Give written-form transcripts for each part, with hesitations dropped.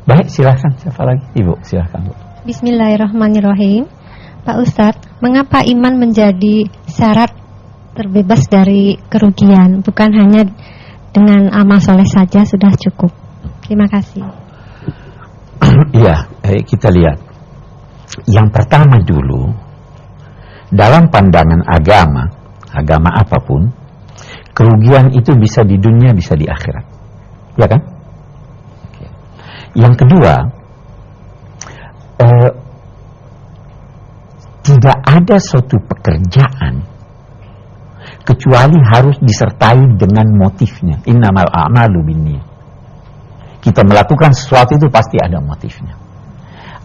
Baik, silahkan. Siapa lagi? Ibu, silahkan, Bu. Bismillahirrahmanirrahim. Pak Ustadz, mengapa iman menjadi syarat terbebas dari kerugian? Bukan hanya dengan amal soleh saja sudah cukup. Terima kasih. Iya, kita lihat. Yang pertama dulu, dalam pandangan agama apapun, kerugian itu bisa di dunia, bisa di akhirat. Ya kan? Yang kedua, tidak ada suatu pekerjaan kecuali harus disertai dengan motifnya. Innamal a'malu binniyat. Kita melakukan sesuatu itu pasti ada motifnya.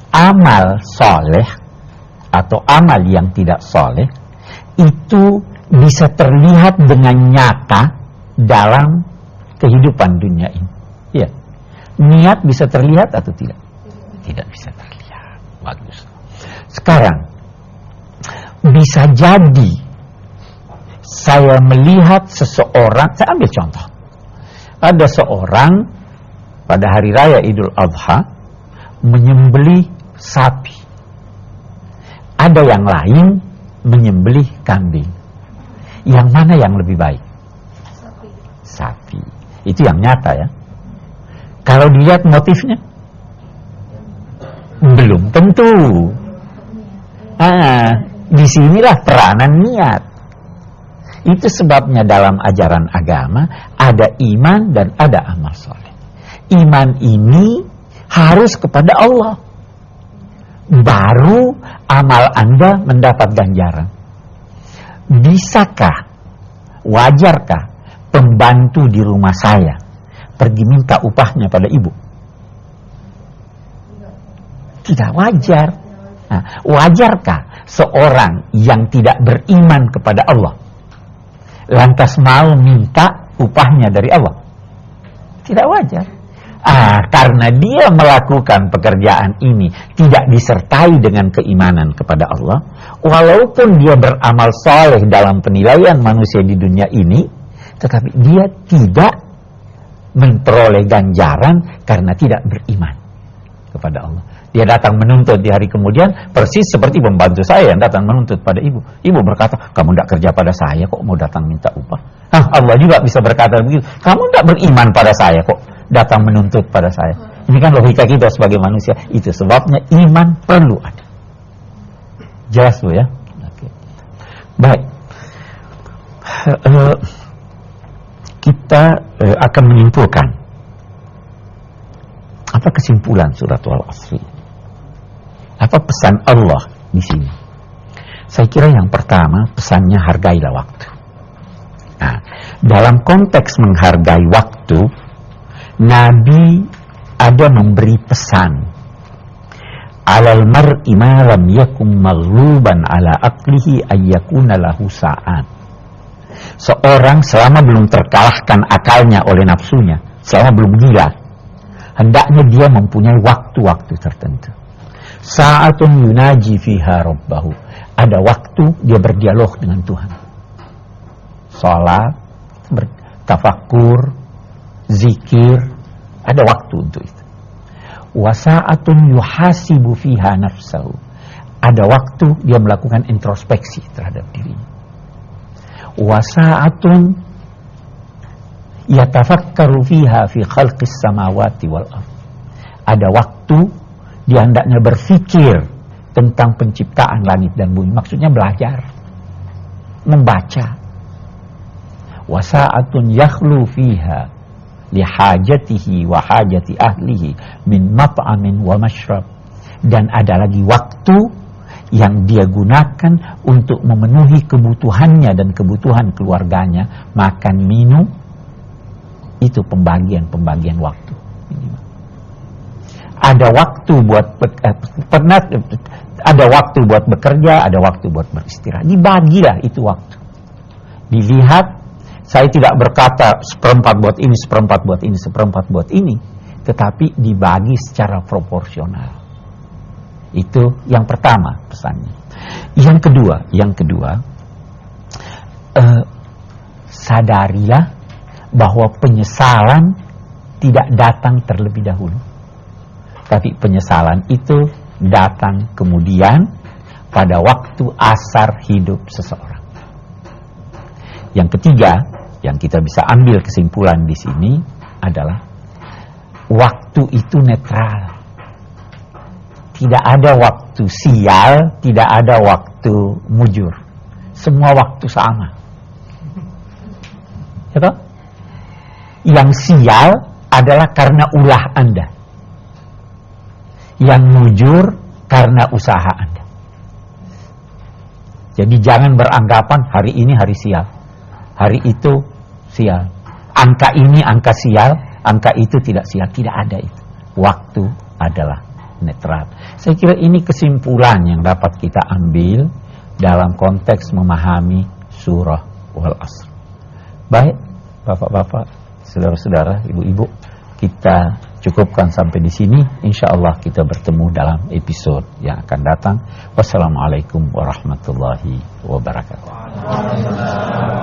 Amal soleh atau amal yang tidak soleh itu bisa terlihat dengan nyata dalam kehidupan dunia ini. Ya. Niat bisa terlihat atau tidak? Tidak bisa terlihat. Bagus. Sekarang, bisa jadi saya melihat seseorang, saya ambil contoh. Ada seorang pada hari raya Idul Adha menyembelih sapi. Ada yang lain menyembelih kambing. Yang mana yang lebih baik? Sapi. Itu yang nyata ya. Kalau dilihat motifnya, belum tentu. Disinilah peranan niat. Itu sebabnya dalam ajaran agama ada iman dan ada amal soleh. Iman ini harus kepada Allah. Baru amal Anda mendapat ganjaran. Bisakah, wajarkah pembantu di rumah saya pergi minta upahnya pada ibu? Tidak wajar. Nah, wajarkah seorang yang tidak beriman kepada Allah lantas mau minta upahnya dari Allah? Tidak wajar. Karena dia melakukan pekerjaan ini tidak disertai dengan keimanan kepada Allah, walaupun dia beramal soleh dalam penilaian manusia di dunia ini, tetapi dia tidak memperoleh ganjaran karena tidak beriman kepada Allah. Dia datang menuntut di hari kemudian, persis seperti pembantu saya yang datang menuntut pada ibu. Ibu berkata, kamu tidak kerja pada saya kok mau datang minta upah. Allah juga bisa berkata begitu, kamu tidak beriman pada saya kok datang menuntut pada saya. Ini kan logika kita sebagai manusia. Itu sebabnya iman perlu ada. Jelas Bu ya? Oke. Baik. Kita akan menyimpulkan. Apa kesimpulan surat Al-Asr? Apa pesan Allah di sini? Saya kira yang pertama pesannya hargailah waktu. Nah, dalam konteks menghargai waktu, Nabi ada memberi pesan. Alal mar'i ma lam yakum maghluban ala aqlihi ayyakuna lahu sa'at. Seorang selama belum terkalahkan akalnya oleh nafsunya, selama belum gila, hendaknya dia mempunyai waktu-waktu tertentu. Sa'atun yunaji fiha rabbahu. Ada waktu dia berdialog dengan Tuhan. Salat, tafakkur, zikir, ada waktu untuk itu. Wa sa'atun yuhasibu fiha nafsahu. Ada waktu dia melakukan introspeksi terhadap dirinya. Wa sa'atun yatafakkaru fiha fi khalqis samawati wal ardh. Ada waktu dia hendaknya berpikir tentang penciptaan langit dan bumi. Maksudnya belajar, membaca. Wa sa'atun yakhlu fiha li hajatihi wa hajati ahlihi min mat'amin wa mashrab. Dan ada lagi waktu yang dia gunakan untuk memenuhi kebutuhannya dan kebutuhan keluarganya, makan, minum. Itu pembagian waktu. Ada waktu buat ada waktu buat bekerja, ada waktu buat beristirahat. Dibagilah itu waktu. Dilihat, saya tidak berkata seperempat buat ini, seperempat buat ini, seperempat buat ini, tetapi dibagi secara proporsional. Itu yang pertama pesannya. Yang kedua, sadarilah bahwa penyesalan tidak datang terlebih dahulu. Tapi penyesalan itu datang kemudian pada waktu asar hidup seseorang. Yang ketiga, yang kita bisa ambil kesimpulan di sini adalah waktu itu netral. Tidak ada waktu sial, tidak ada waktu mujur. Semua waktu sama. Ya toh? Yang sial adalah karena ulah Anda. Yang mujur karena usaha Anda. Jadi jangan beranggapan hari ini hari sial, hari itu sial. Angka ini angka sial, angka itu tidak sial. Tidak ada itu. Waktu adalah netral. Saya kira ini kesimpulan yang dapat kita ambil dalam konteks memahami surah Wal Asr. Baik, bapak-bapak, saudara-saudara, ibu-ibu, kita cukupkan sampai di sini. Insya Allah kita bertemu dalam episode yang akan datang. Wassalamualaikum warahmatullahi wabarakatuh.